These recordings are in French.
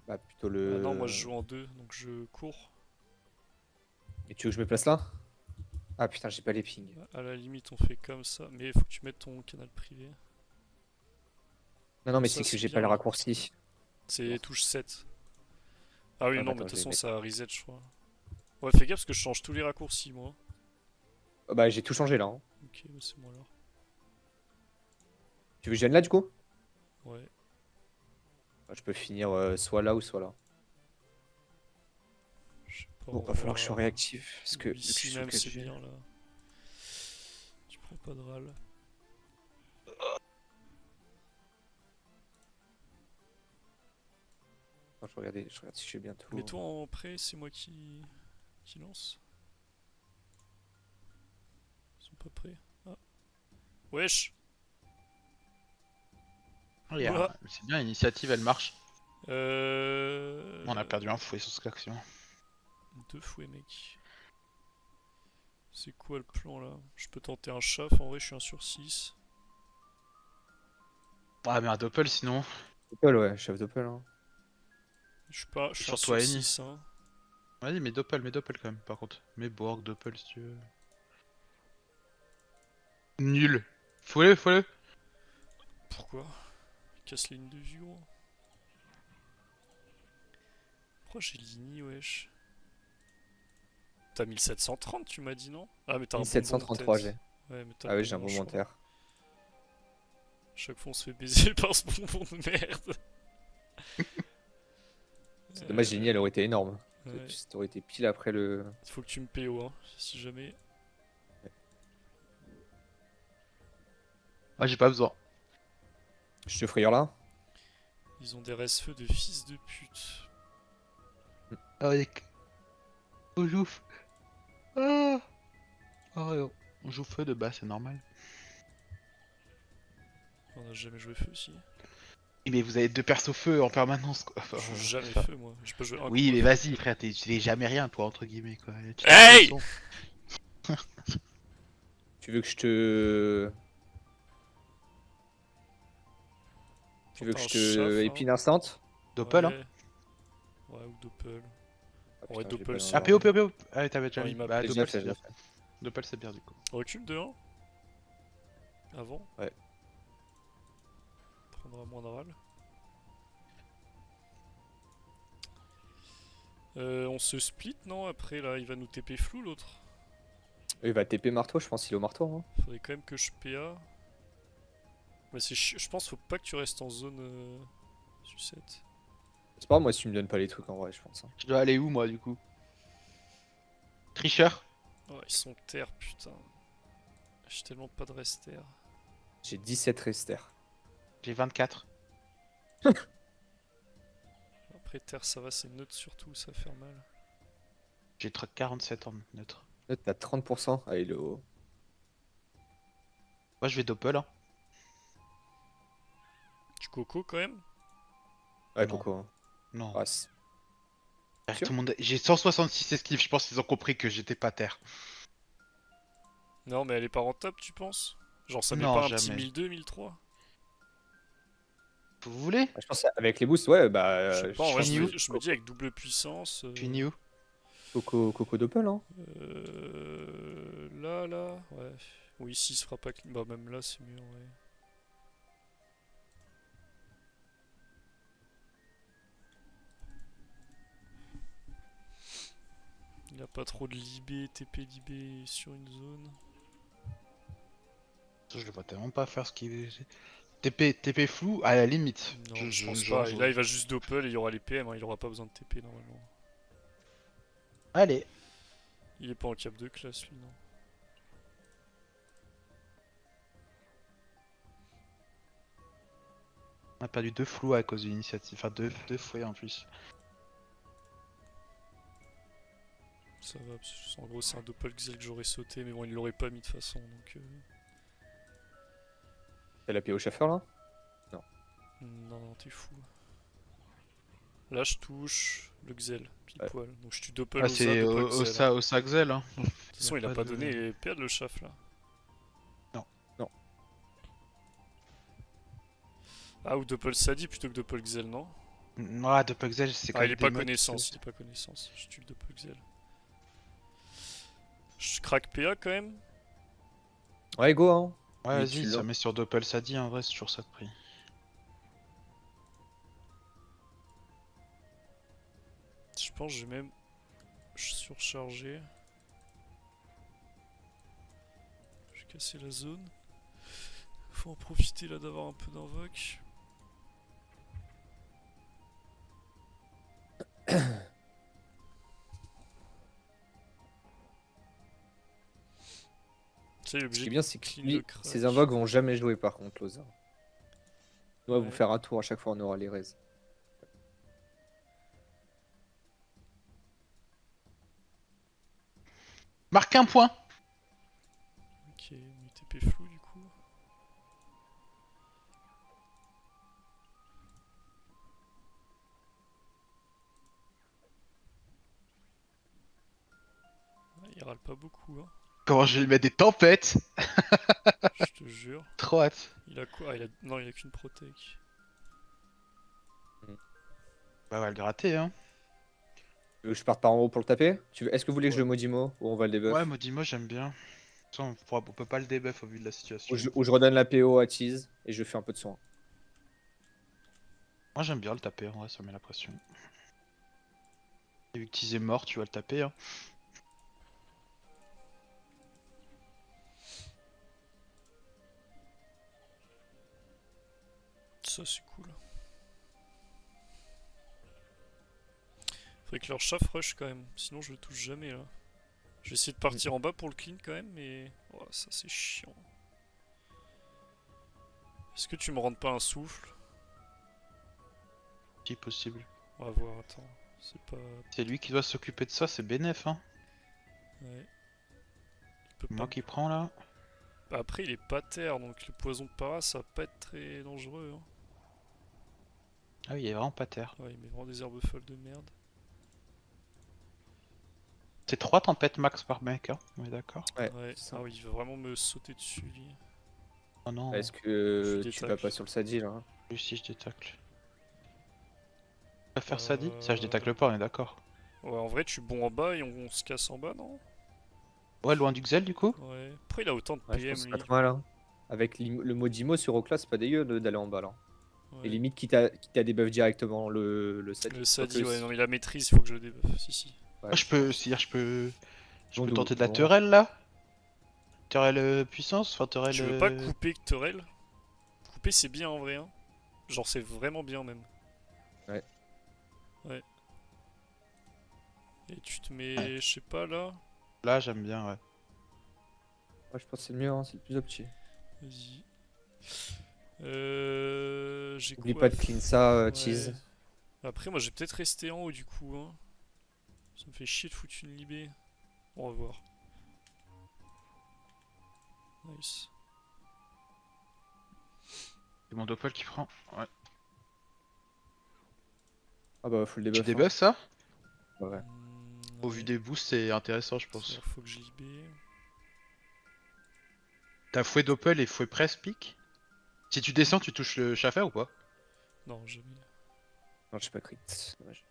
Bah plutôt Ah non, moi je le... joue en deux, donc je cours. Et tu veux que je me place là? Ah putain, j'ai pas les pings. À la limite, on fait comme ça. Mais il faut que tu mettes ton canal privé. Non, non, Comme mais ça, c'est que c'est j'ai pas bien le là. raccourci. Non. C'est touche 7. Ah oui, Ah bah non, mais de attends, toute je vais façon, mettre. ça reset, je crois. Ouais, fais gaffe parce que je change tous les raccourcis, moi. Oh, bah j'ai tout changé là, hein. Ok, bah c'est moi alors. Tu veux que je vienne là du coup? Ouais, Bah, je peux finir soit là ou soit là. je sais pas, Bon, on va falloir que je sois va. réactif. Parce que Ou vu que je ici suis sous le même, c'est 4G. bien là. Tu prends pas de râle. Attends, je regarde si je suis bientôt. Mets-toi en prêt, c'est moi qui lance. Ils sont pas prêts. Ah. Wesh! Ouah. C'est bien, l'initiative elle marche. Euh... On a perdu un fouet sur cette action. Deux fouets, mec. C'est quoi le plan là? Je peux tenter un chaf, en vrai je suis 1 sur 6. Ah mais un doppel sinon. Doppel, ouais, chef Doppel. Hein. Je suis 1 Surtout sur à Eni. 6 hein. Vas-y, mais doppel quand même par contre. Mais Borg, doppel si tu veux. Nul. Faut-le. Pourquoi? Il casse les lignes de vue gros. Pourquoi j'ai Lini wesh? T'as 1730 tu m'as dit non? Ah mais t'as un bonbon 1733 peut-être. j'ai. Ouais mais t'as Ah le oui, j'ai un bonbon bon je crois. monteur. Chaque fois on se fait baiser par ce bonbon de merde. C'est dommage, Genie, elle aurait été énorme. Ouais. Ça aurait été pile après le. Faut que tu me PO hein, si jamais. Ah j'ai pas besoin. Je te frayeur là? Ils ont des res-feux de fils de pute. Avec. On joue. Ah. Ah ouais, on joue feu de bas, c'est normal. On a jamais joué feu aussi. Eh, mais vous avez deux persos feu en permanence quoi. Je joue jamais Enfin, feu moi. J'ai pas joué un oui combat mais feu. vas-y frère, tu n'es jamais rien toi entre guillemets quoi. Tu tapes le Hey! son. Tu veux que je te. Tu veux que Tente un je te chaf hein. épine instant? Doppel hein. Ouais. Ouais ou Doppel. Ah Ouais putain, je l'ai pas Doppel dans c'est Ah l'ordre. PO. Ah ouais, t'avais déjà non, mis. il m'a Bah J'ai déjà doppel fait, c'est j'ai déjà bien. fait. Doppel c'est bien du coup. recule de 1. Avant. Ouais. Prendra moins de râle. On se split non après là il va nous TP flou l'autre. Il va TP marteau, je pense qu'il est au marteau. Hein. Faudrait quand même que je PA. Mais je pense faut pas que tu restes en zone sucette. C'est pas grave, moi si tu me donnes pas les trucs en vrai, je pense. Hein. Je dois aller où moi du coup? Tricheur? Oh ils sont terre putain. J'ai tellement pas de rester. J'ai 17 resters. J'ai 24. Après terre ça va c'est neutre surtout ça va faire mal. J'ai 47 en neutre. Là, t'as 30%. Allez, le haut. Moi je vais doppel hein. Tu coco quand même? Ouais, Non. Coco. Hein. Non. Ah, Tout le monde... J'ai 166 esquives, je pense qu'ils ont compris que j'étais pas terre. Non mais elle est pas rentable tu penses? Genre ça met Non, pas un petit jamais. 1002, 1003? Vous voulez? je pense avec les boosts, ouais, bah. Je sais pas, en Je vrai, pense finis où je me dis avec double puissance. Tu finis où? Coco Doppel, hein. Là. Ouais. Ou ici, il se fera pas. Bah, même là, c'est mieux, ouais. Il a pas trop de libé, TP libé sur une zone. Je le vois tellement pas faire ce qu'il est. TP flou à la limite. Non, je pense pas. Et là, il va juste doppel et il y aura les PM, hein, il aura pas besoin de TP normalement. Allez. Il est pas en cap de classe lui, non. On a perdu deux flous à cause de l'initiative. Enfin, deux fouets en plus. Ça va, parce que, en gros, c'est un doppel Xel que j'aurais sauté, mais bon, il l'aurait pas mis de toute façon donc. T'as la PO Schaffer là? Non, t'es fou. Là, je touche le Xel, pile Ouais. poil. Donc, je tue doppel Ah, Osa, c'est doppel Xel. Hein. au Saxel. Hein. De toute façon, il a pas donné les PA de le chaf là. Non. Non. Ah, ou doppel Sadi plutôt que doppel Xel, non? Ah, de Puxel, c'est quand Ah, il même est des pas modes, connaissance, il est pas connaissance. Je tue le de Puxel. Je craque PA quand même. Ouais, go, hein. Ouais, Lui, vas-y, tu ça l'as. met sur Doppel Sadi, en vrai, c'est toujours ça de prix. Je pense que j'ai même surchargé. J'ai cassé la zone. Faut en profiter là d'avoir un peu d'invoque. Tu sais, il est Ce obligé qui est de bien, c'est que clean le lui, crack. ses invoques vont jamais jouer par contre, Loza. Nous, on va vous Ouais. faire un tour à chaque fois, on aura les raises. Marque un point! Ok, mon TP flou du coup. Ouais, il râle pas beaucoup, hein. Comment je vais lui mettre des tempêtes? Je te jure. Trop hâte. Il a quoi? Non, il a qu'une protec. Bah, on va le gratter, hein. Tu veux que je parte par en haut pour le taper? Est-ce que vous voulez que je Ouais. le Modimo ou on va le Ouais, debuff? Modimo, j'aime bien. De toute façon, on peut pas le debuff au vu de la situation. Ou je redonne la PO à Cheese et je fais un peu de soin. Moi, j'aime bien le taper, en vrai, ça met la pression. Et vu que Tiz est mort, tu vas le taper, hein. Ça, c'est cool. Faudrait que leur chaff rush quand même, sinon je le touche jamais là. Je vais essayer de partir en bas pour le clean quand même, mais. Oh, ça c'est chiant. Est-ce que tu me rends pas un souffle? Si possible. On va voir, attends. C'est pas. C'est lui qui doit s'occuper de ça, c'est bénef, hein. Ouais. Il peut Moi pas. qui prends là. Bah, après, il est pas terre, donc le poison de para ça va pas être très dangereux. Hein. Ah oui, il est vraiment pas terre. Ouais, il met vraiment des herbes folles de merde. C'est 3 tempêtes max par mec, hein. On est d'accord? Ouais, Ouais. c'est ça. Ah oui, il va vraiment me sauter dessus lui. Oh non, Est-ce que Je tu vas détacle. pas sur le Sadi là? lui si je détacle. Tu vas faire ça dit? Ça, je détacle pas, on est d'accord. Ouais, en vrai, tu bon en bas et on se casse en bas, non? Ouais, loin du Xel du coup? Ouais. Pourquoi il a autant de Ouais, je PM pense que c'est lui? pas trop mal, hein. Avec le Modimo sur Ocla, c'est pas dégueu d'aller en bas là. Et Ouais. limite, quitte à debuff directement le Sadi. Le Sadi, Quoique, ouais, non, mais la maîtrise, il faut que je le débuff. Si, si. ouais, Ah, je peux, c'est-à-dire, je peux tenter de la bon. Teurelle là? Teurelle puissance? Enfin, Teurelle. Tu veux pas couper Torel? Couper, c'est bien en vrai, hein. Genre, c'est vraiment bien même. Ouais. Ouais. Et tu te mets, je sais pas là. Là, j'aime bien, ouais. Ouais, je pense que c'est le mieux, hein, c'est le plus opti. Vas-y. J'ai Oublie quoi pas de clean ça, Ouais. Cheese. Après, moi, j'ai peut-être resté en haut du coup, hein. Ça me fait chier de foutre une libé. On va voir. Nice. C'est mon Doppel qui prend. Ouais. Ah bah, faut le Tu debuff. débuffes ça? Ouais. Au vu des boosts, c'est intéressant, je pense. C'est-à-dire, faut que je libé. T'as fouet Doppel et fouet presse pique? Si tu descends, tu touches le Schaffer ou pas? Non, jamais. Non, j'ai pas crit. Dommage.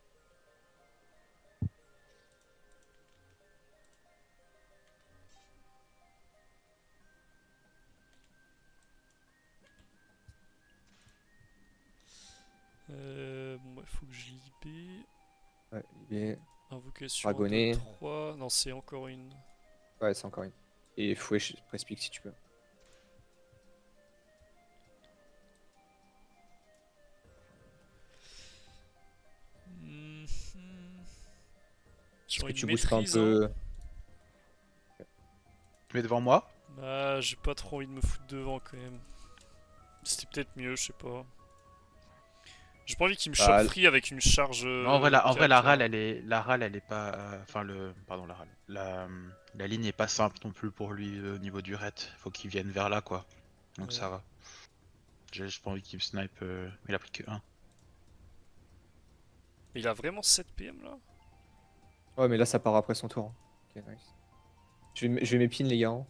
Bon, bah, faut que je libé. Ouais, libé. Invocation Dragonnet. de 3. Non, c'est encore une. Ouais, c'est encore une. Et fouet, press pick si tu peux. Mhm. Est-ce Genre que une tu boostes un maîtrise, hein. peu? Tu mets devant moi? Bah, j'ai pas trop envie de me foutre devant quand même. C'était peut-être mieux, je sais pas. J'ai pas envie qu'il me Bah, chope free avec une charge. Non, en vrai, en vrai, direct, la là. râle, elle est pas. Enfin, Pardon, la râle. La ligne est pas simple non plus pour lui au niveau du ret. Faut qu'il vienne vers là, quoi. Donc Ouais. ça va. J'ai pas envie qu'il me snipe. Il a pris que 1. Mais il a vraiment 7 PM là? ouais, mais là, ça part après son tour. Ok, nice. Je vais m'épine, les gars. Hein.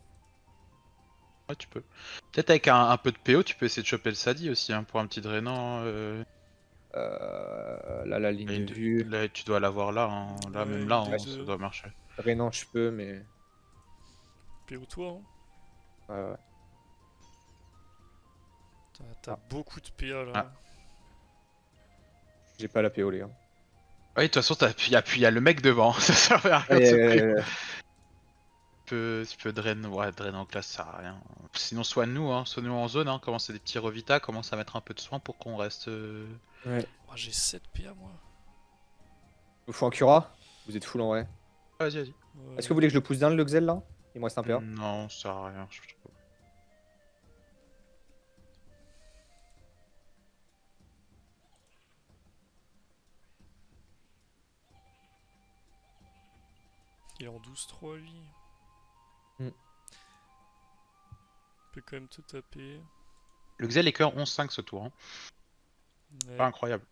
Ouais, tu peux. Peut-être avec un peu de PO, tu peux essayer de choper le Sadi aussi, hein, pour un petit drainant. Là, la ligne de vue. Là, tu dois l'avoir là, hein. Là, Ouais, même là, ligne hein, de ça deux. doit marcher. Renan, je peux, mais. PO toi, hein. Ouais, ouais. T'as beaucoup de PA là. Ah. J'ai pas la PO, les gars. Ouais, de toute façon, y a le mec devant, ça servait à rien de se priver. Tu peux drain, ouais, drain en classe, ça sert à rien. Sinon, soigne-nous, hein, soigne-nous en zone, hein, commence des petits revita, commence à mettre un peu de soin pour qu'on reste. Ouais. Oh, j'ai 7 PA moi. Vous faut un Cura? Vous êtes full en vrai. Vas-y, vas-y. Ouais. Est-ce que vous voulez que je le pousse d'un le Xel là? Il me reste un PA. Non, ça sert à rien, je trouve. Il est en 12-3 lui. Hmm. Il peut quand même te taper. Le Xel est que 11-5 ce tour, hein. Ouais. Pas incroyable.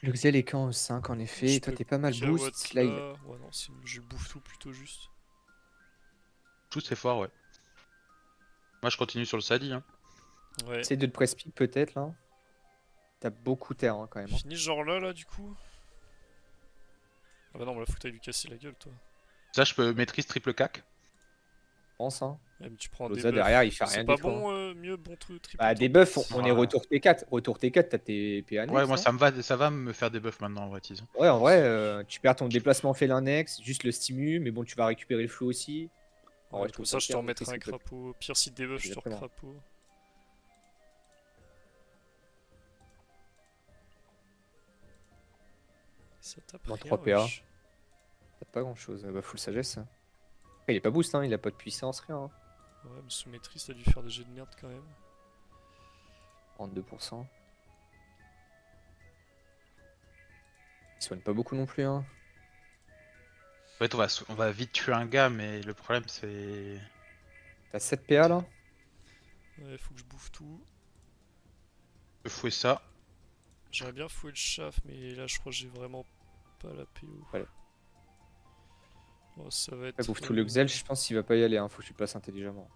Le Xel est qu'en 5 en effet. Je Et toi peux t'es pas mal Kiawatt boost. Là, il... là. Ouais, non, je bouffe tout plutôt juste. Tout c'est fort, ouais. Moi, je continue sur le Sadi, hein. Ouais. Essaye de te press pick peut-être là. T'as beaucoup terre hein, quand même. Hein. Fini ce genre là du coup. Ah bah non, mais là faut que t'ailles lui casser la gueule toi. Ça, je peux maîtrise triple cac. Je pense hein. Ouais, mais tu prends un Loza debuff. derrière, il fait rien C'est du pas tout, bon, mieux bon truc triple. Bah temps. debuff, on est Ouais. retour T4. Retour T4, t'as tes PA annexe, Ouais, moi, non ça va me faire des buffs maintenant, en vrai, tease. Ouais, en vrai, tu perds ton déplacement fait l'index, juste le stimu, mais bon, tu vas récupérer le flow aussi. En Ouais, vrai, je comme trouve ça je te bien, remettrai un maîtrise triple. crapaud. Pire si debuff, je te Exactement. recrapaud. Ça tape Dans rien, 3 PA. wesh. T'as pas grand chose, bah full sagesse. Après, il est pas boost, hein, il a pas de puissance, rien. Hein. Ouais, mais sous maîtrise, t'as dû faire des jets de merde quand même. 32%. Il soigne pas beaucoup non plus, hein. En fait, on va vite tuer un gars, mais le problème, c'est. T'as 7 PA là? Ouais, faut que je bouffe tout. Je peux fouer ça. J'aimerais bien fouer le chaf, mais là je crois que j'ai vraiment pas la PO. Ouais. Oh, ça va être. Après, bouffe tout le Xel, je pense qu'il va pas y aller, hein. Faut que tu passes intelligemment.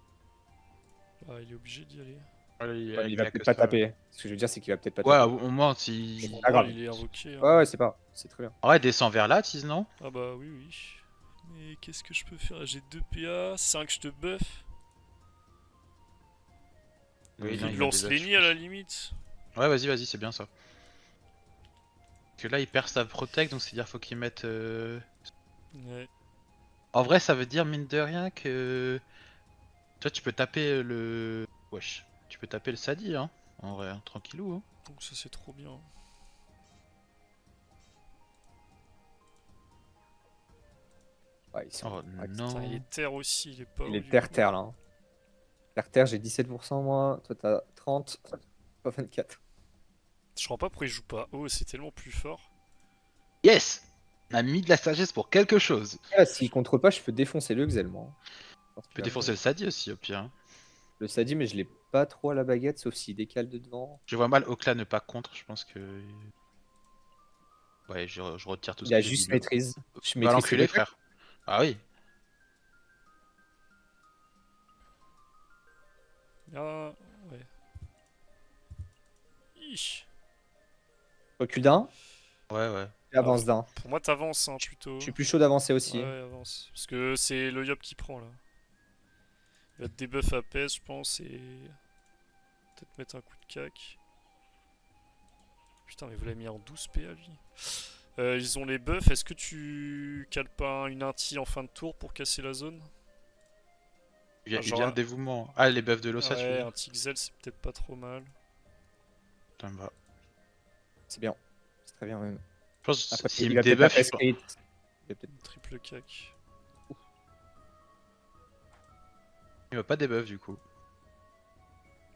Ah, il est obligé d'y aller. Ouais, Ouais, il va a peut-être que pas ça. taper. Ce que je veux dire, c'est qu'il va peut-être pas Ouais, taper. au moins, si. pas grave. Il est invoqué. Hein. Ouais, ouais, c'est très bien. En vrai, descend vers là, tease, non? Ah bah oui, oui. Mais qu'est-ce que je peux faire? J'ai 2 PA, 5 je te buff. Oui, non, Il il lance a les déjà, nids à la limite. Ouais, vas-y, c'est bien ça. Parce que là, il perd sa protect, donc c'est-à-dire faut qu'il mette. Ouais. En vrai, ça veut dire, mine de rien, que. Toi, tu peux taper le. Wesh. Tu peux taper le Sadi, hein. En vrai, hein, tranquillou, hein. Donc ça c'est trop bien. Ouais, ils sont... Oh ouais, non. Putain, il est terre aussi, il est pas. Il haut, est du coup. terre-terre là. Hein. Terre-terre, j'ai 17% moi. Toi, t'as 30. Pas 24. Je comprends pas pourquoi il joue pas haut, c'est tellement plus fort. Yes! On a mis de la sagesse pour quelque chose. Là, s'il contre pas, je peux défoncer le Xel moi. Tu peux défoncer le Sadi aussi, au pire. Hein. Le Sadi, mais je l'ai pas trop à la baguette, sauf s'il décale de devant. Je vois mal Okla ne pas contre, je pense que. Ouais, je retire tout ce Il a que j'ai juste dit. maîtrise. Je Va maîtrise l'enculer, le truc. frère. Ah oui. Ah, ouais. Ich. Recule d'un, Ouais. et avance d'un. Pour moi, t'avances hein, plutôt. Je suis plus chaud d'avancer aussi. Ouais, avance. Parce que c'est le Yop qui prend là. Il va te debuff à PS, je pense, et. Peut-être mettre un coup de cac. Putain, mais vous l'avez mis en 12 PA lui. Ils ont les buffs. Est-ce que tu cales pas une inti en fin de tour pour casser la zone? Il genre vient un- le dévouement. Ah, les buffs de l'Ossa, tu veux Ouais, dire. un Tixel, c'est peut-être pas trop mal. Ça me va. C'est bien. C'est très bien même. Je pense que Après, s'il il me va peut-être pas débuff, press crit. Il va peut-être- Triple cac. il va pas débuff du coup.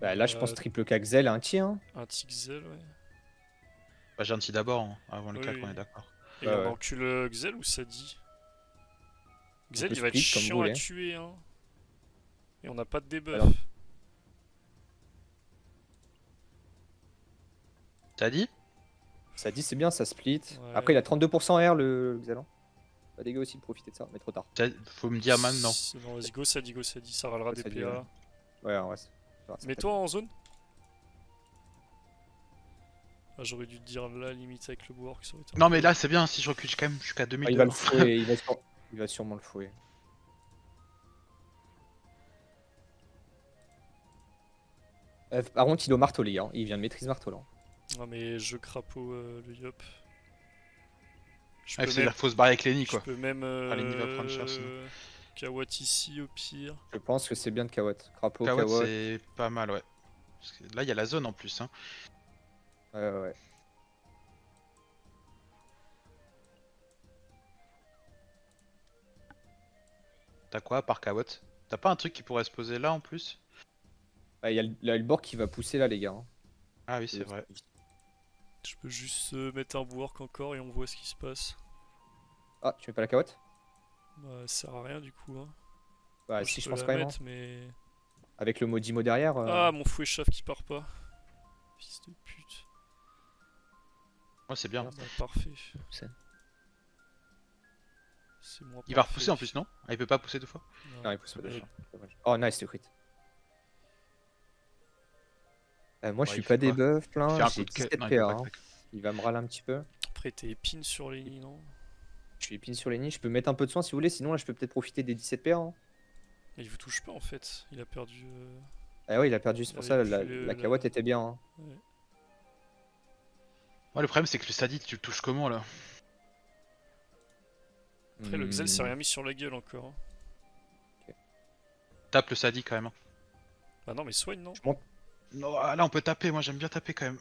Bah, là, je pense triple Xel, un tir. Hein. Un Tixel, ouais. Bah, j'ai un petit d'abord, hein, avant le Oui, 4, oui. on est d'accord. Et Ouais, on ouais. encule Xel ou Sadi? Xel, peut il va être split, comme vous chiant à voulez. tuer, hein. Et on n'a pas de debuff. Alors. T'as dit? Ça dit, c'est bien, ça split. Ouais. Après, il a 32% R le Xel. Hein. Pas dégueu aussi de profiter de ça, mais trop tard. Faut me dire maintenant. Non, vas-y, go Sadi, ça râlera Go des Sadi, PA. ouais. Ouais, en vrai. Mets-toi en zone. Ah, j'aurais dû te dire là, limite avec le work, ça aurait été un Non peu- mais là c'est bien, si je recule quand même jusqu'à Ah, 2000. il va le fouer, il va sûrement le fouer. Par contre, il est au marteau, les gars. Il vient de maîtrise marteau là. Ah, mais je crapaud le yop. Je Ouais, peux c'est même, dire faut se barrer avec Lenny je quoi. peux même Lenny va prendre cher, sinon. Kawat ici au pire. Je pense que c'est bien de Kawat. Crapaud, Kawat Kawat. c'est pas mal ouais. Parce que là il y a la zone en plus hein. Ouais. T'as quoi à part Kawat? T'as pas un truc qui pourrait se poser là en plus? Bah, il y a le bord qui va pousser là, les gars. Ah oui c'est vrai. Je peux juste mettre un work encore et on voit ce qui se passe. Ah, tu mets pas la Kawat? Bah, ça sert à rien du coup. Hein. Bah, Moi, si, je peux pense la quand même. mettre, mais... Avec le Modimo derrière. Ah, mon fouet chef qui part pas. Fils de pute. Moi c'est bien. Bah, parfait. c'est- C'est moi. Il va repousser en plus non? Ah, il peut pas pousser deux fois? Non, il pousse pas déjà. Dommage. Oh, nice, le crit. Moi, je Ouais, suis il pas fait des quoi? buffs Il plein. fait un J'ai coup de 17 non, il peut PA. pas Hein. crack. Il va me râler un petit peu. Après, t'es épine sur les nids, non? Je suis épine sur les nids. Je peux mettre un peu de soin si vous voulez. Sinon, là, je peux peut-être profiter des 17 PA. Hein. Mais il vous touche pas en fait. Il a perdu. Ah ouais, il a perdu. C'est Il pour avait ça plus la la- Kawat était bien. Hein. Ouais, le problème c'est que le Sadie tu le touches comment là? Après, le Xel s'est Hmm. rien mis sur la gueule encore. Hein. Tape le Sadie quand même. Hein. Bah non, mais soigne, non? Je monte. Non, ah, là on peut taper, moi j'aime bien taper quand même.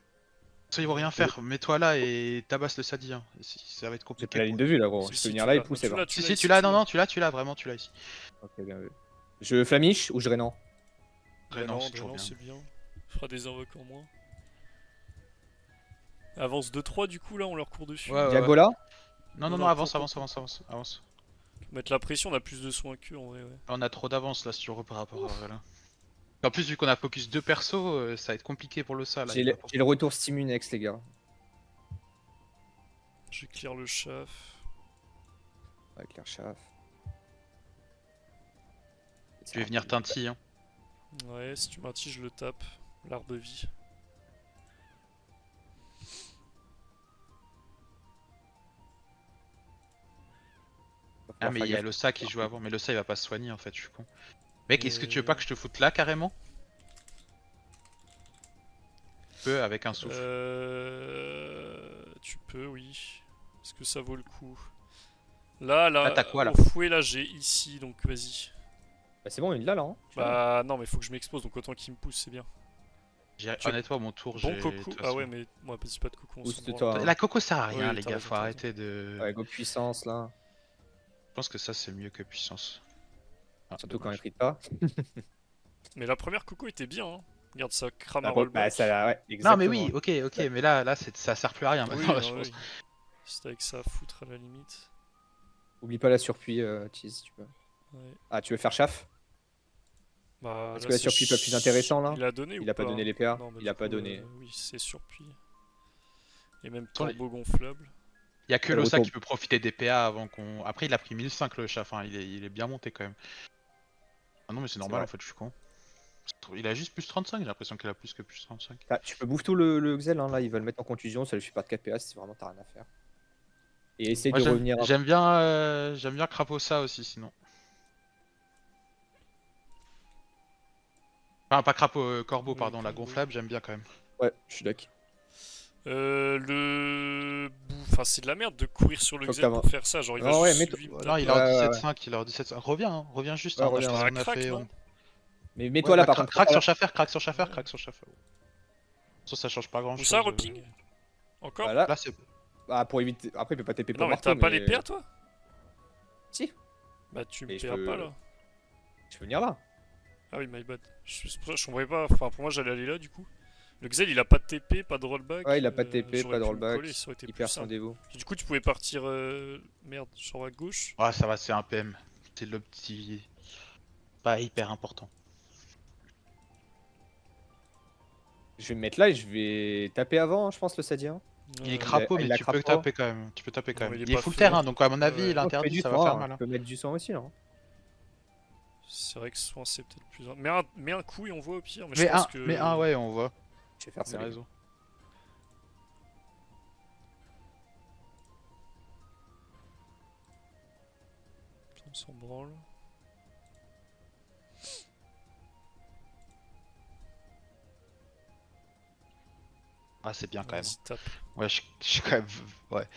Ça ils vont rien faire, mets-toi là et tabasse le Sadie. Hein. Ça va être J'ai compliqué. pas la ligne de vue là, gros. Si, Je si, peux venir tu là et l'as. pousser. Tu là. l'as, Si, l'as si, ici, tu l'as, tu non, l'as. non, tu l'as, vraiment, tu l'as ici. Ok, bien vu. Je flamiche ou je rénan? Drainant, c'est toujours bien. C'est bien. Fera des invoques en moins. Avance 2-3 du coup, là, on leur court dessus. Ouais, ouais, ouais. Diagola? Non, non, Non, non, non, avance, cours, avance, cours, avance, avance, avance. Mettre la pression, on a plus de soins qu'eux en vrai, ouais. On a trop d'avance là, si tu veux, par rapport à là. En plus, vu qu'on a focus deux persos, ça va être compliqué pour le ça là. J'ai le retour Stimunex, les gars. Je vais clear le chaf. Avec l'air chaf. Tu vais venir Tinti, hein. Ouais, si tu m'attis, je le tape. L'art de vie. Ah, mais il y a Losa qui joue avant, mais Losa il va pas se soigner en fait, je suis con. Mec, est-ce que tu veux pas que je te foute là carrément? Tu peux avec un souffle. Tu peux, oui. Est-ce que ça vaut le coup? Là, Là, t'as quoi, là? au fouet, là, j'ai ici, donc vas-y. Bah, c'est bon, il l'a là. Hein. Bah non, mais faut que je m'expose, donc autant qu'il me pousse, c'est bien. Honnêtement, mon tour, Bon j'ai. coco. de toute Ah façon. ouais, mais moi, pas pas de coco. On s'en Booste-toi. branle. Hein. La coco sert à rien, Oui, les t'as gars, raison, faut t'as arrêter de. Ouais, go puissance là. Je pense que ça c'est mieux que puissance. Ah, Surtout quand il dommage. crit pas. Mais la première coco était bien, hein. Regarde, ça crame un Bah, rollback. ça, ouais, Non, mais exactement. oui, ok, mais là ça sert plus à rien Oui, maintenant, là, non, je pense. oui. C'est avec ça à foutre à la limite. Oublie pas la surpuis, Tease, tu peux. Ouais. Ah, tu veux faire chaff? Bah, Est-ce là, que la c'est surpuis pas plus intéressant, là? Il a donné ou Il a pas donné les PA? Non, bah, Il a du pas coup, donné. Oui, c'est surpuis. Et même Attends, corbeau gonflable. Il y a que Le Losa retour. qui peut profiter des PA avant qu'on. Après, il a pris 1005 le chaf, hein. Il est bien monté quand même. Ah non, mais c'est normal vrai. en fait, je suis con. Il a juste plus 35, j'ai l'impression qu'il a plus que plus 35. Ah, tu peux bouffer tout le Xel, hein, là, il va le mettre en contusion, ça lui fait pas de 4 PA si vraiment t'as rien à faire. Et essaye Moi, de revenir. j'aime bien Craposa aussi sinon. Enfin, pas Crapo, Corbeau, Oui, pardon, la Corbeau. gonflable, j'aime bien quand même. Ouais, je suis d'accord. Enfin, c'est de la merde de courir sur le Faut que Xel t'avances. pour faire ça. Genre, il va Non, ouais, juste mais suivi me Non, il taper. est en Ouais, 17.5, il est en 17.5. Reviens, hein, reviens juste. Ouais, hein, reviens, on a reviens. Crack, fait. non Mais mets-toi là par contre. Crack pas sur là. Schaffer, crack sur Schaffer, crack sur Schaffer. Ça change pas grand Ou chose. ça, reping Encore Voilà. Là, c'est. Ah, pour éviter. Après, il peut pas TP pour Non, mais marteau. t'as pas les PA, toi Si. Bah, tu me Mais je PA peux- pas là. Je peux venir là. Ah oui, my bad. Je comprenais pas. Enfin, pour moi, j'allais aller là du coup. Le Xel, il a pas de TP, pas de rollback. Ouais, il a pas de TP, j'aurais pas de pu me rollback. coller, ça aurait été Il plus perd son simple. dévot. Du coup, tu pouvais partir. Merde, genre à gauche. Ah, ça va, c'est un PM. C'est le petit. Pas hyper important. Je vais me mettre là et je vais taper avant, je pense, le Sadien. Il est Ouais. crapaud, il mais a tu peux crapaud. taper quand même. Tu peux taper quand Non, même. il est Il est pas full fou, terre, hein. hein, donc à mon avis, Ouais. il interdit, Du ça soin, va faire hein. mal. hein. Je peux mettre du sang aussi là. C'est vrai que soin, c'est peut-être plus. Mets un coup et on voit au pire. Mais, Mais je pense un, que. mais un, ouais, on voit. Je vais faire T'as ça. les gars. raison. s'en branle. Ah, c'est bien quand même. Vas-y, tape. Ouais, je suis quand même. Ouais.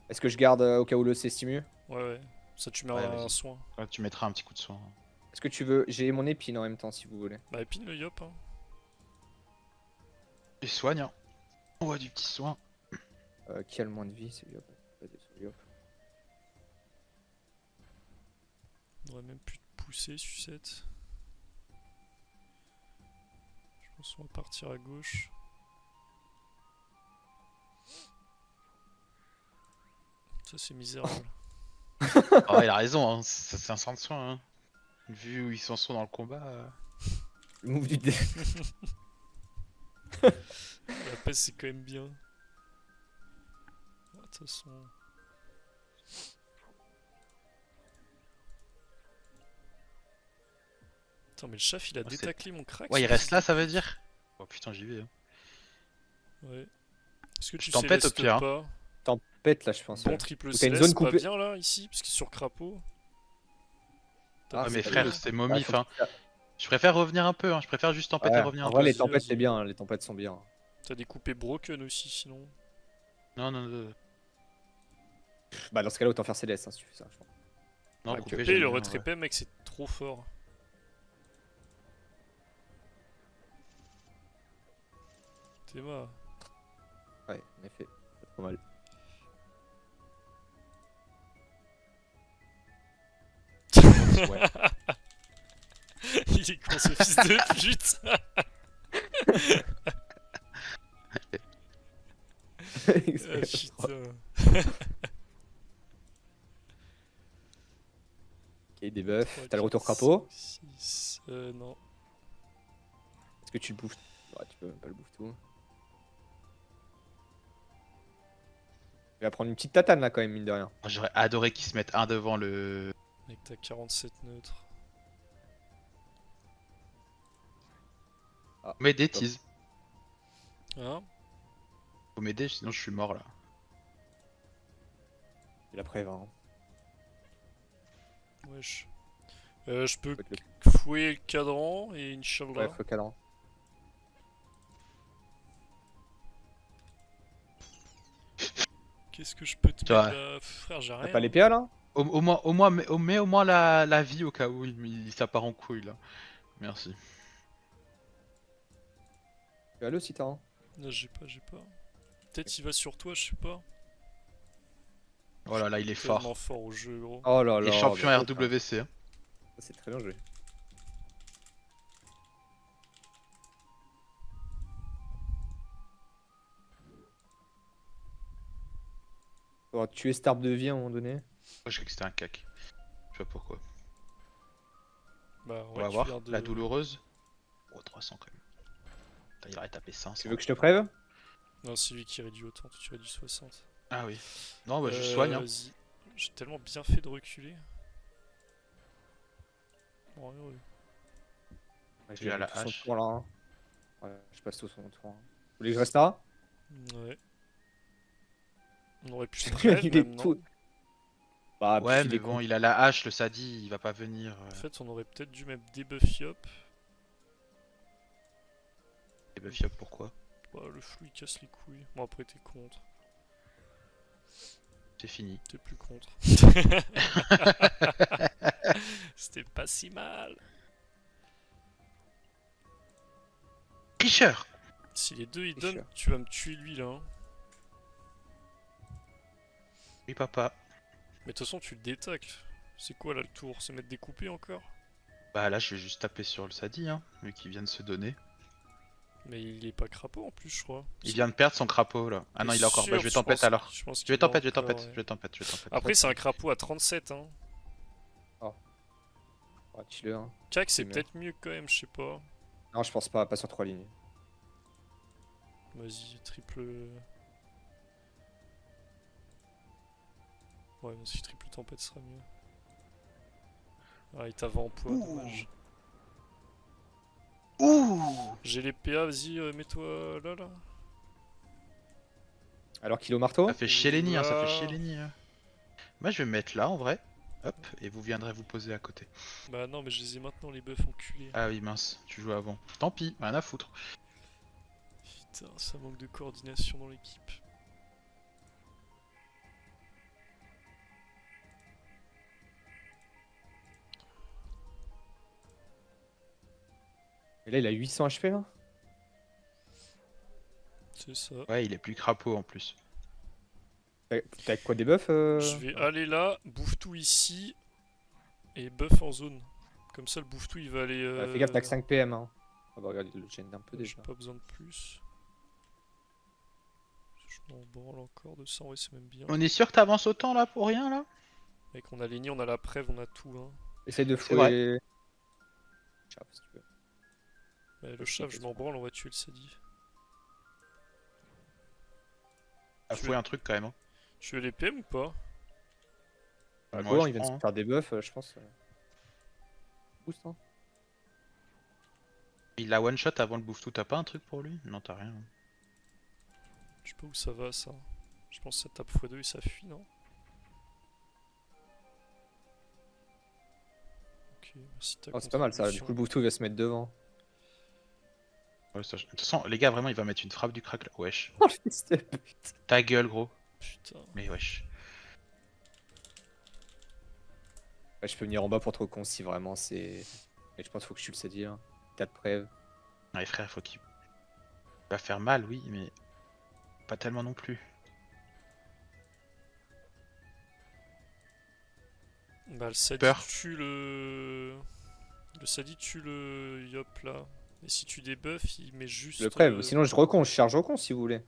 Est-ce que je garde au cas où le C stimule? Ouais. Ça, tu mets Ouais, un vas-y. soin. Ouais, tu mettras un petit coup de soin. Est-ce que tu veux... J'ai mon épine en même temps si vous voulez. Bah, épine le yop, hein. Et soigne, hein. On voit du petit soin. Qui a le moins de vie? C'est le Yop. C'est le Yop. On aurait même pu te pousser, sucette. Je pense qu'on va partir à gauche. Ça, c'est misérable. Ah, il a raison, hein. C'est un sang de soin. Hein. Vu où ils s'en sont dans le combat. Le move du dé. La peste, c'est quand même bien. De toute façon. Attends, mais le chef, il a Oh, c'est- détaclé mon crack. Ouais, il ce reste fils là, de ça veut pute. dire. Oh putain, j'y vais. Hein. Ouais. Est-ce que Je tu tempête au célestes pire, hein. pas? Tempête là, je pense. Bon ouais. triple Ou t'as une céleste, zone pas coupée. bien là, ici, parce qu'il est sur crapaud. Ah, Ouais, c'est mais pas frère, bien. c'était Ah, momie. faut que Enfin, tu- je préfère revenir un peu. Hein. Je préfère juste tempête et Ouais, revenir en un vrai, peu. les Vas-y, tempêtes, vas-y. c'est bien. Les tempêtes sont bien. T'as découpé broken aussi, sinon. Non, non, non. Bah, dans ce cas-là, autant faire Céleste hein, si tu fais ça. Je pense. Non, Ouais, coupé, que- Et j'aime le bien, ouais. retrépé, mec, c'est trop fort. T'es mort. Ouais, en effet. Pas trop mal. Ouais. Il est con ce fils de pute. Ah, putain. Ok, des buffs. 3, T'as le retour 4, crapaud. 5, 6. Non. Est-ce que tu le bouffes? Ouais, tu peux même pas le bouffer tout. Il va prendre une petite tatane là quand même, mine de rien. J'aurais adoré qu'ils se mettent un devant le. Mec, t'as 47 neutres. Faut m'aider, tease. Hein? Faut m'aider, sinon je suis mort là. Il a préva. Hein. Wesh. Je peux Faut être le- fouiller le cadran et Inch'Allah. Ouais, faut cadran. Qu'est-ce que je peux te Tu mettre vois. là? Frère, j'ai T'as rien. pas les PA là? Mets au moins la vie au cas où ça part en couille là. Merci. Tu as le si t'as un. Non, j'ai pas. Peut-être il va sur toi, je sais pas. Oh là là, il est Tellement fort. fort au jeu, gros. Oh là là. Il est champion bah, RWC. Hein. ça, c'est très bien joué. Faut tuer cette arbre de vie à un moment donné. Moi je croyais que c'était un cac. Je sais pas pourquoi. Bah, On va voir. La douloureuse. Oh, 300 quand même. Putain, il aurait tapé 500. Tu veux que je te préve? Non, c'est lui qui réduit autant, toi tu réduis 60. Ah oui. Non, bah je soigne. Hein. Vas-y. J'ai tellement bien fait de reculer. Bon, ouais. Ouais, Il a la tout son hache. tour, là. Hein. Ouais, je passe tout son tour. Hein. Vous voulez que je reste là? Ouais. On aurait pu se Il trade, est même, non? tout- Bah, Ouais, puis il mais est bon, con. il a la hache, le Sadi, il va pas venir. En fait, on aurait peut-être dû mettre debuff Yop. Et bah, fiop, pourquoi? Bah, le flou il casse les couilles. Bon, après, t'es contre. C'est fini. T'es plus contre. C'était pas si mal. Tricheur! Si les deux ils C'est donnent, sûr. tu vas me tuer lui là. Hein. Oui, papa. Mais de toute façon, tu le détacles. C'est quoi là le tour? C'est mettre découpé encore? Bah là, je vais juste taper sur le Sadi, hein, vu qu'il vient de se donner. Mais il est pas crapaud en plus, je crois. Il vient de perdre son crapaud là. Ah non, il est encore. Bah, je vais tempête alors. Je pense Je vais qu'il a tempête, je vais encore, tempête, ouais. je vais tempête, je vais tempête. Après, c'est un crapaud à 37. Hein. Ouais, chill, hein. Cac, c'est C'est peut-être mieux quand même, je sais pas. Non, je pense pas sur 3 lignes. Vas-y, triple. Ouais, si triple tempête sera mieux. Ah, il t'a en poids, dommage. Ouh! J'ai les PA, vas-y, mets-toi là, là. Alors qu'il est au marteau? Ça fait chier Lenny, hein, ça fait Oula. chier Lenny. Hein. Moi, je vais me mettre là en vrai. Hop, et vous viendrez vous poser à côté. Bah non, mais je les ai maintenant, les buffs enculés. Ah oui, mince, tu jouais avant. Tant pis, rien à foutre. Putain, ça manque de coordination dans l'équipe. Et là, il a 800 HP là. C'est ça. Ouais, il est plus crapaud en plus. T'as quoi des buffs Je vais aller là, bouffe tout ici, et buff en zone. Comme ça, le bouffe tout il va aller. Fais gaffe, t'as que 5 PM. Hein. On va regarder le chaîne un peu J'ai déjà. pas besoin de plus. Je m'en branle encore de ça, ouais, c'est même bien. On est sûr que t'avances autant là pour rien là? Mec, on a les on a la preuve, on a tout. Hein. Essaye de C'est vrai. fouiller. Chap, si tu veux. Mais le chat, je m'en branle, on va tuer le Sadi. Ah, Tu fouiller veux- un truc quand même. Hein. Tu veux les PM ou pas? Bah, Ouais, go, hein, je il vient de prends, se hein. faire des buffs, je pense. Boost, hein. Il a one shot avant le bouffe tout, t'as pas un truc pour lui? Non, t'as rien. Je sais pas où ça va ça. Je pense que ça tape x2 et ça fuit, non? Ok, merci de ta Oh, c'est pas mal ça. Du contribution. coup, le Bouftou va se mettre devant. Ouais, ça, de toute façon, les gars, vraiment, il va mettre une frappe du crack là. Wesh. Oh, le fils de pute. Ta gueule, gros. Putain. Mais wesh. Ouais, je peux venir en bas pour te recon si vraiment c'est. Et je pense qu'il faut que tu le sais dire. T'as de preuves. Ouais, frère, faut qu'il va faire mal, oui, mais pas tellement non plus. Bah le Sadi Peur. tue le... Le Sadi tue le Yop là. Et si tu débuffes, il met juste... Le preuve. Sinon, je recon, je charge recon si vous voulez.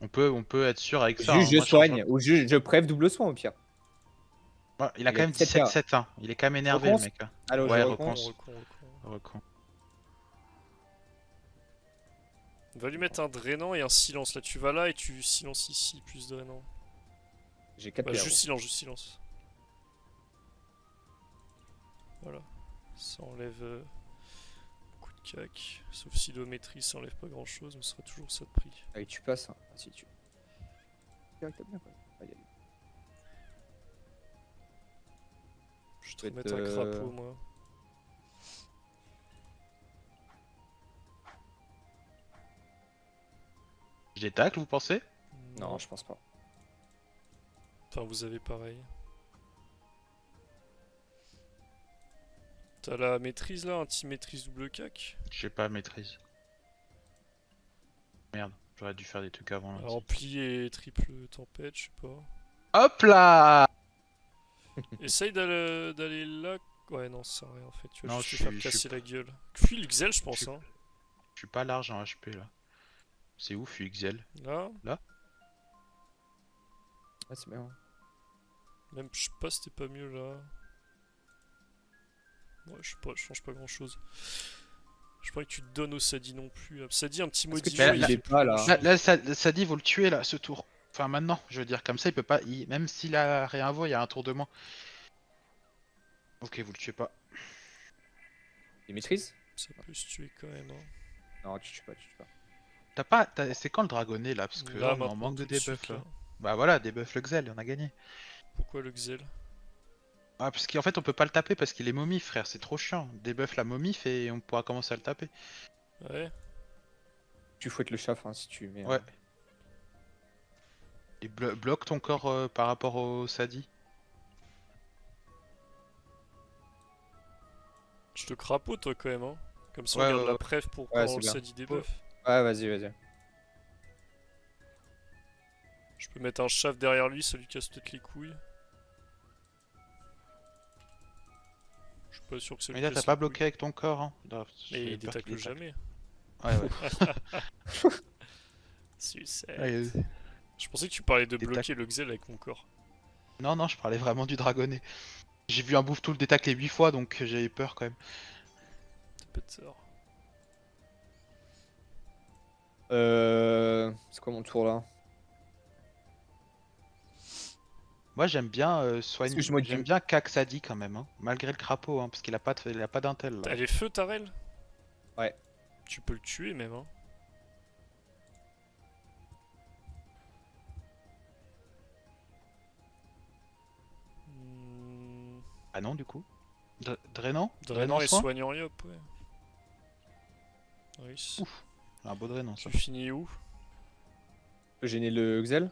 On peut être sûr avec ça. Juste hein. je Moi, soigne. Ou juste je preuve double soin au pire. Ouais, il a Il quand a même 17 là. 17-7, hein. Il est quand même énervé, le Reconce mec. Hein. Alors, Ouais, je Recon, recon. recon. Recon. On va lui mettre un drainant et un silence. Là tu vas là et tu silences ici, plus drainant. J'ai 4 Bah, PA. juste silence, juste silence. Voilà. Ça enlève coup de cac. Sauf si l'ométrie ça enlève pas grand chose, mais ce sera toujours ça de prix. Allez, tu passes. Hein. Ah, si tu. Direct, t'as bien quoi. Aïe, aïe. Je te Peut-être, mettre un crapaud moi. J'ai tacle, vous pensez? Non, je pense pas. Enfin, vous avez pareil. T'as la maîtrise là, anti-maîtrise double cac. J'ai pas maîtrise. Merde, j'aurais dû faire des trucs avant là. Rempli et triple tempête, je sais pas. Hop là! Essaye d'aller là. Ouais, non, ça sert à rien en fait. Tu vas Non, juste te je faire suis- casser la gueule. Fuis l'Uxel, je pense. suis- Hein. Je suis pas large en HP là. C'est ouf, UXL. Là, Ouais, c'est bien. même je sais pas si c'était pas mieux là. Ouais, je sais pas, je change pas grand chose. Je pas que tu te donnes au Sadi non plus. Sadi, un petit Est-ce que modif. tu là, il là- est pas là? Là, ça dit, faut le tuer là, ce tour. Enfin, maintenant, je veux dire, comme ça, il peut pas. Même s'il a rien à voir, il y a un tour de moins. Ok, vous le tuez pas. Il maîtrise? Ça peut se tuer quand même. Hein. Non, tu tues pas, tu tues pas. C'est quand le dragonnet là? Parce que là, on en maintenant, manque de tout suite, debuff là. Bah voilà, debuff le Xel, on a gagné. Pourquoi le Xel? Ah, parce qu'en fait, on peut pas le taper parce qu'il est momie, frère, c'est trop chiant. Debuff la momie et on pourra commencer à le taper. Ouais. Tu fouettes le chaf hein, si tu mets. Ouais. Et bloque ton corps par rapport au Sadi. Je te crapaud toi quand même. Hein. Comme ça, on Ouais, garde ouais, la ouais. préf pour Ouais, quand c'est le bien. Sadi débuff. Ouais, vas-y, vas-y. Je peux mettre un chaf derrière lui, ça lui casse peut-être les couilles. Je suis pas sûr que ça lui Mais là, casse t'as les pas couilles. bloqué avec ton corps. Hein. Là, Mais j'ai il peur qu'il détacle détacle. jamais. Ouais, ouais. Sucette. Allez, Je pensais que tu parlais de Détacle. bloquer le Xel avec mon corps. Non, non, je parlais vraiment du dragonnet. J'ai vu un bouffe tout le détacler 8 fois donc j'avais peur quand même. T'as pas de sort. C'est quoi mon tour là? Moi j'aime bien Est-ce que je modifie- j'aime bien Kaksadi quand même, hein, malgré le crapaud, hein, parce qu'il a pas d'intel là. Elle est feu Tarel? Ouais. Tu peux le tuer même hein. Ah non, du coup. Drainant Drainant et soin soignant yop, ouais. Nice. Un beau drainant, ça. Tu finis où? Je peux gêner le Xel.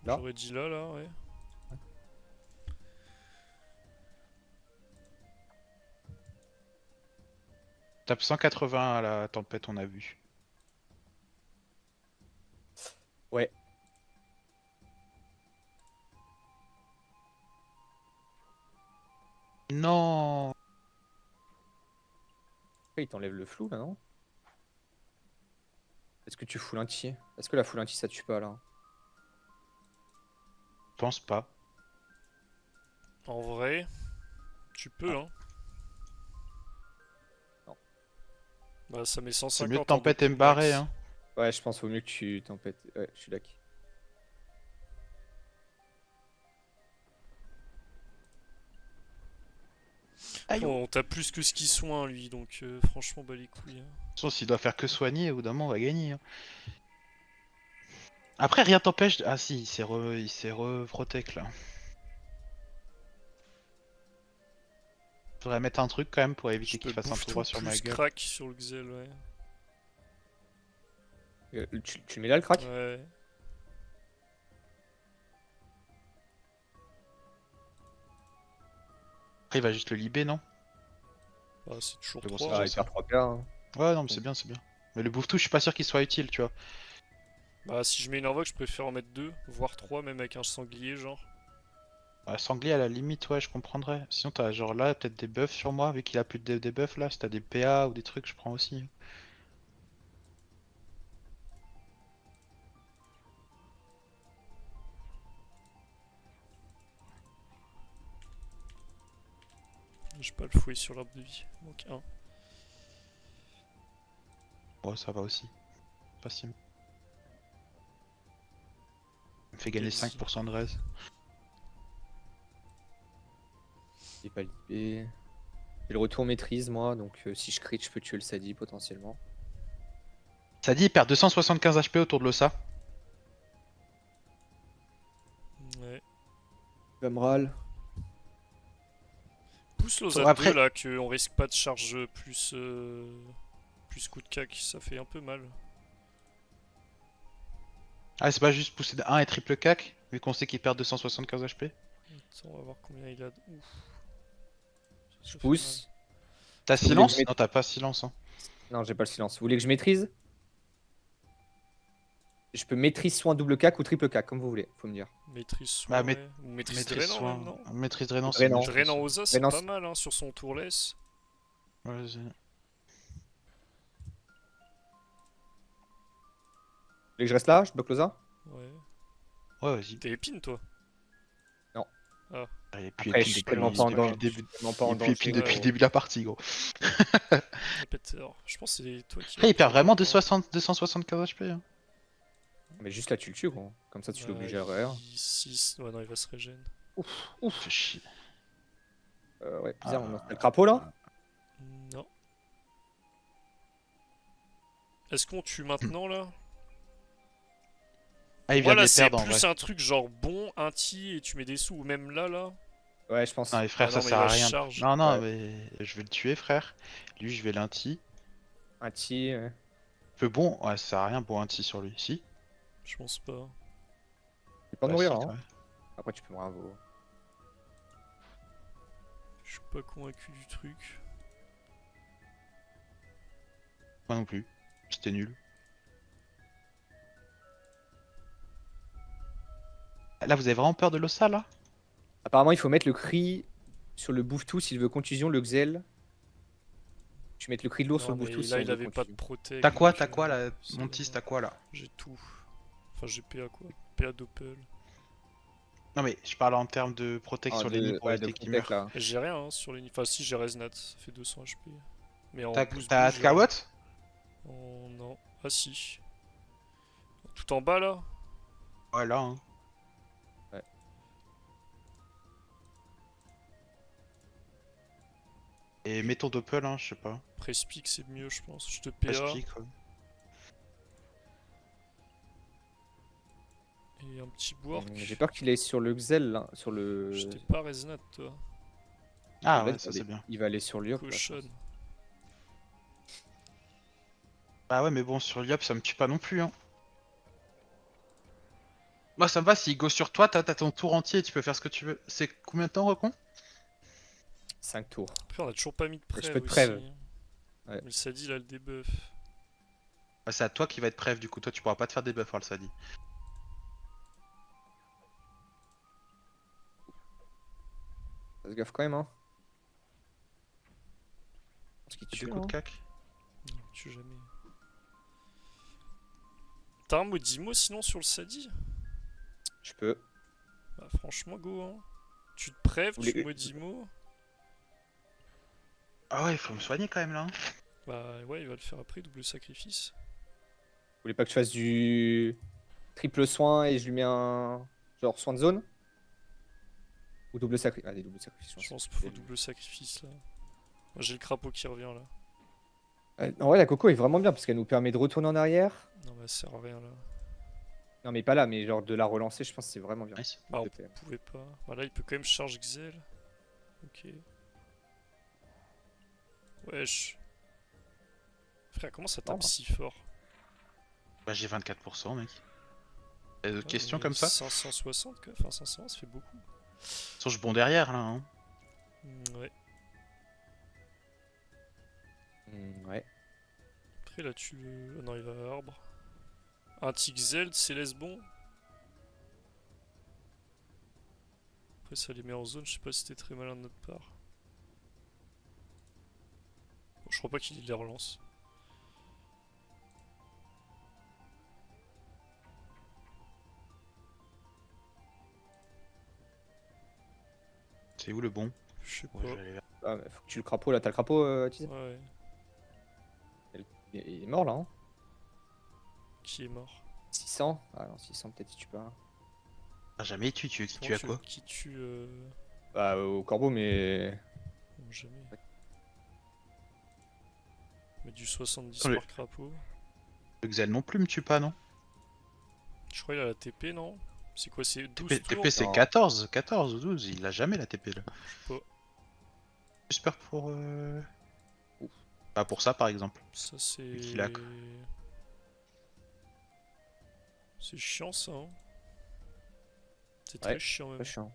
Là. J'aurais dit là, ouais. Tape 180 à la tempête, on a vu. Ouais. Non. Après, il t'enlève le flou là, non? Est-ce que tu fous l'anti? Est-ce que la full anti ça tue pas là? Je pense pas. En vrai, tu peux, hein. Non. Bah, ça met C'est 150. mieux de en tempête deux et me barrer, max. hein. Ouais, je pense qu'il vaut mieux que tu tempêtes. Ouais, je suis d'accord. Aïe. Bon, t'as plus que ce qui soigne, lui, donc franchement, bah les couilles. Hein. De toute façon, s'il doit faire que soigner, au bout d'un moment, on va gagner. Hein. Après, rien t'empêche. Ah si, il s'est re-protect là. Faudrait mettre un truc quand même pour éviter Je qu'il peux fasse un bouffe tout droit tout sur ma plus gueule. crack sur le Xel, ouais. Tu le mets là le crack? Ouais. Après, il va juste le libé, non? Bah, c'est toujours Mais bon, 3. Ah, il perd 3 Hein. Ouais, non, mais c'est bien, c'est bien. Mais le bouffe tout, je suis pas sûr qu'il soit utile, tu vois. Bah, si je mets une invoque, je préfère en mettre 2, voire 3, même avec un sanglier, genre. Ouais, sanglier à la limite, ouais, je comprendrais. Sinon, t'as genre là, peut-être des buffs sur moi, vu qu'il a plus de debuffs là. Si t'as des PA ou des trucs, je prends aussi. J'ai pas le fouet sur l'arbre de vie. Donc 1. Ouais, ça va aussi. Pas si. Il me fait gagner Easy. 5% de raise. Il est pas libé. J'ai le retour maîtrise moi, donc si je crit, je peux tuer le Sadi potentiellement. Ça dit, il perd 275 HP autour de l'Ossa. Ouais. Bamral. Pousse l'Osa Après- 2 là, qu'on risque pas de charge plus. Plus coup de cac, ça fait un peu mal. Ah, c'est pas juste pousser de 1 et triple cac, vu qu'on sait qu'il perd 275 HP. Attends, on va voir combien il a. Ouf. Ça fait Pousse. T'as Vous voulez silence que je mette- Non, t'as pas silence. Hein. Non, j'ai pas le silence. Vous voulez que je maîtrise? Je peux maîtrise soin double cac ou triple cac, comme vous voulez, faut me dire. mal. Maîtrise soin, Bah, ouais. Ou maîtrise Maîtrise drainant, soin. même, non? Maîtrise drainant, c'est Drainant. mieux, je Drainant pense. Osa, c'est Drainant, pas mal hein, sur son tourless. Ouais, Vous voulez que je reste là? Je bloque Loza? Ouais. ouais, vas-y. T'es épine, toi? Et puis, Après, je suis tellement pas en danger. depuis le début. Tellement pas en Et puis, danger. depuis ouais. le début de la partie, gros. Répéteur. Je pense que c'est toi qui. Après, il perd vraiment de 275 HP. Hein. Mais juste là, tu le tues, gros. Comme ça, tu l'obliges à RR. 6. Ouais, non, il va se régène. Fait chier. Ouais, bizarre, on a le crapaud là? Non. Est-ce qu'on tue maintenant là? Ah, il vient de Voilà, les c'est perdre en plus vrai. un truc genre bon, un ti et tu mets des sous, ou même là. Ouais, je pense. Non, les frères, Ah ça non, mais sert à il va rien. charge. Non, non, Ouais. mais je vais le tuer, frère. Lui, je vais l'inti. Un ti. Peu bon, ouais, ça sert à rien, bon inti sur lui. Si. Je pense pas. Tu peux pas Bah, mourir, si, hein. quand même. Après, tu peux mourir à vos. Je suis pas convaincu du truc. Moi non plus. C'était nul. Là, vous avez vraiment peur de l'Ossa, là? Apparemment, il faut mettre le cri sur le bouffe tout s'il veut contusion, le Xel. Tu mets le cri de l'ours sur Non, le bouffe mais tout si là, on il veut avait pas de contusion. protect. T'as quoi, donc, là? c'est Montis, bon. t'as quoi, là? J'ai tout. Enfin, j'ai PA quoi. PA doppel. Non, mais je parle en termes de protect sur les nids pour ouais, de éviter qu'ils protect, meurent. là. Et j'ai rien hein, sur les. Enfin, si j'ai Resnat, ça fait 200 HP. Mais en T'as boost, t'as j'ai Skywat? rien. Non. Ah si. Tout en bas là. Ouais, là, hein. Ouais. Et mets ton doppel, hein, je sais pas. Prespeak c'est mieux je pense. Je te PA. Explique, ouais. Et un petit work. J'ai peur qu'il est sur le Xel, là. Sur le. J'étais pas Resnat toi. Ah En ouais, fait, ça c'est bien. il va aller sur l'UP. Cochonne. Bah ouais, mais bon, sur Yop, ça me tue pas non plus, hein. Moi, ça me va, s'il go sur toi, t'as ton tour entier, tu peux faire ce que tu veux. C'est combien de temps, Recon? 5 tours. Après, on a toujours pas mis de Mais je prêve peux te aussi. prêve. Ouais. Mais le Sadi, il a le debuff. Bah, c'est à toi qui va être prév, du coup, toi tu pourras pas te faire des buffs, ça dit. Fais gaffe quand même, hein. Parce qu'il Des tue, coups de hein. cac. Non, il tue jamais. T'as un Modimo sinon sur le Sadi? Je peux. Bah, franchement, go, hein. Tu te prêves, Vous tu les- Modimo. Ah ouais, il faut me soigner quand même là, hein. Bah, ouais, il va le faire après, double sacrifice. Vous voulez pas que je fasse du triple soin et je lui mets un genre soin de zone? Ou double sacrifice? Allez, double sacrifice. Je pense qu'il faut double sacrifice là. Moi, j'ai le crapaud qui revient là. En vrai, la coco est vraiment bien parce qu'elle nous permet de retourner en arrière. Non, mais elle sert à rien là. Non, mais pas là, mais genre de la relancer, je pense que c'est vraiment bien. Nice. Bah, on Peut-être. pouvait pas. Bah, là, il peut quand même charge Xel. Ok. Wesh. Frère, comment ça tape Oh. si fort? Bah j'ai 24%, mec. T'as d'autres Ouais, questions mais comme ça? 560 quoi. Enfin, 500, ça fait beaucoup. De toute façon, je bon derrière là, hein. Ouais. Ouais. Après, là, tu le. Ah non, il va à arbre. Un Tixel, c'est laisse bon. Après, ça les met en zone. Je sais pas si c'était très malin de notre part. Bon, je crois pas qu'il les relance. C'est où le bon? Je sais pas. Ouais, je vais aller là. Ah, mais faut que tu le crapaud là. T'as le crapaud, Tiz Ouais. Il est mort là, hein. Qui est mort? 600? Ah non, 600 peut-être si tu peux. Hein. Ah, jamais tu tues, qui Comment tue à tu- quoi? Qui tue Bah, au corbeau, mais. non, jamais. Mais du 70 Oh, le- par crapaud. Le Xel non plus me tue pas, non? Je crois qu'il a la TP, non? C'est quoi, c'est 12 TP, tours? TP c'est Non. 14 ou 12, il a jamais la TP là. Je sais pas. J'espère pour... Pas pour ça par exemple. Ça, c'est... qu'il a- C'est chiant, ça, hein. C'est Ouais, très chiant, même. Pas chiant.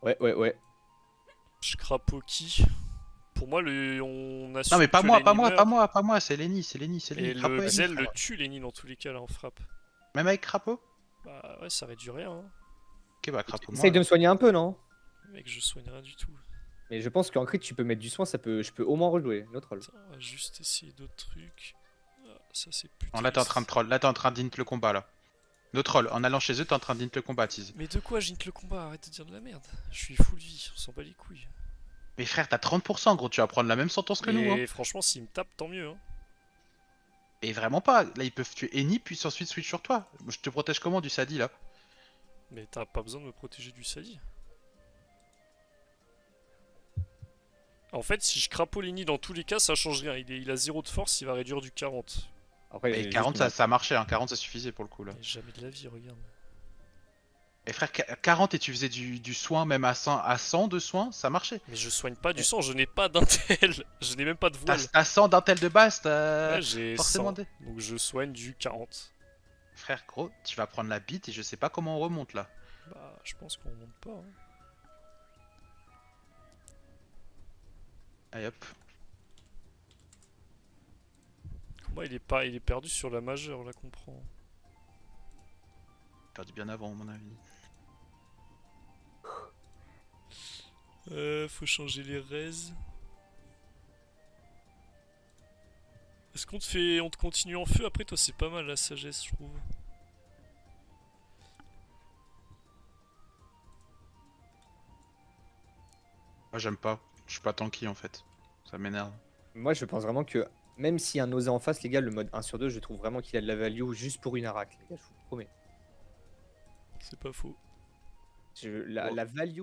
Ouais. Je crapaud qui? Pour moi, on Non assume mais pas que moi, Lenny pas moi, meurt. pas moi, pas moi, c'est Lenny, c'est Lenny, c'est Et Lenny. Crapaud le Lenny, Xel frère. le tue Lenny dans tous les cas, là, en frappe. Même avec Crapaud? Bah ouais, ça réduit rien, hein. Ok bah Crapaud moi. Essaye de me soigner un peu, non? Mec, je soigne rien du tout. Mais je pense qu'en crit, tu peux mettre du soin, je peux au moins rejouer notre rôle. Attends, on va juste essayer d'autres trucs. Ah, ça, c'est plus Non là t'es en triste. train de troll, là t'es en train d'int le combat là. Notre troll, en allant chez eux t'es en train d'int le combat, Tiz. Mais de quoi j'inte le combat? Arrête de dire de la merde. Je suis full vie, on s'en bat les couilles. Mais frère t'as 30% gros, tu vas prendre la même sentence que nous hein. Et franchement, s'il me tape, tant mieux, hein. Et vraiment pas, là ils peuvent tuer Eni puis ensuite switch sur toi. Je te protège comment du Sadi là? Mais t'as pas besoin de me protéger du Sadi. En fait, si je crapaud Lenny dans tous les cas, ça change rien. Il a 0 de force, il va réduire du 40. Après, Et j'ai 40 juste- ça marchait, hein. 40 ça suffisait pour le coup là. Et jamais de la vie, regarde. Et frère, 40 et tu faisais du soin même à 100 de soin, ça marchait. Mais je soigne pas du sang, je n'ai pas d'intel. Je n'ai même pas de voile. T'as 100 d'intel de base, t'as Ouais, j'ai forcément 100. des... Donc je soigne du 40. Frère gros, tu vas prendre la bite et je sais pas comment on remonte là. Bah, je pense qu'on monte pas, hein. Allez hop. Moi, il est perdu sur la majeure, là, qu'on prend. Perdu bien avant à mon avis. Faut changer les raises. Est-ce qu'on on te continue en feu? Après, toi, c'est pas mal la sagesse, je trouve. Moi j'aime pas, je suis pas tanky en fait. Ça m'énerve. Moi, je pense vraiment que même s'il y a un osé en face, les gars, le mode 1 sur 2, je trouve vraiment qu'il a de la value juste pour une Arak. Les gars, je vous promets. C'est pas faux. La value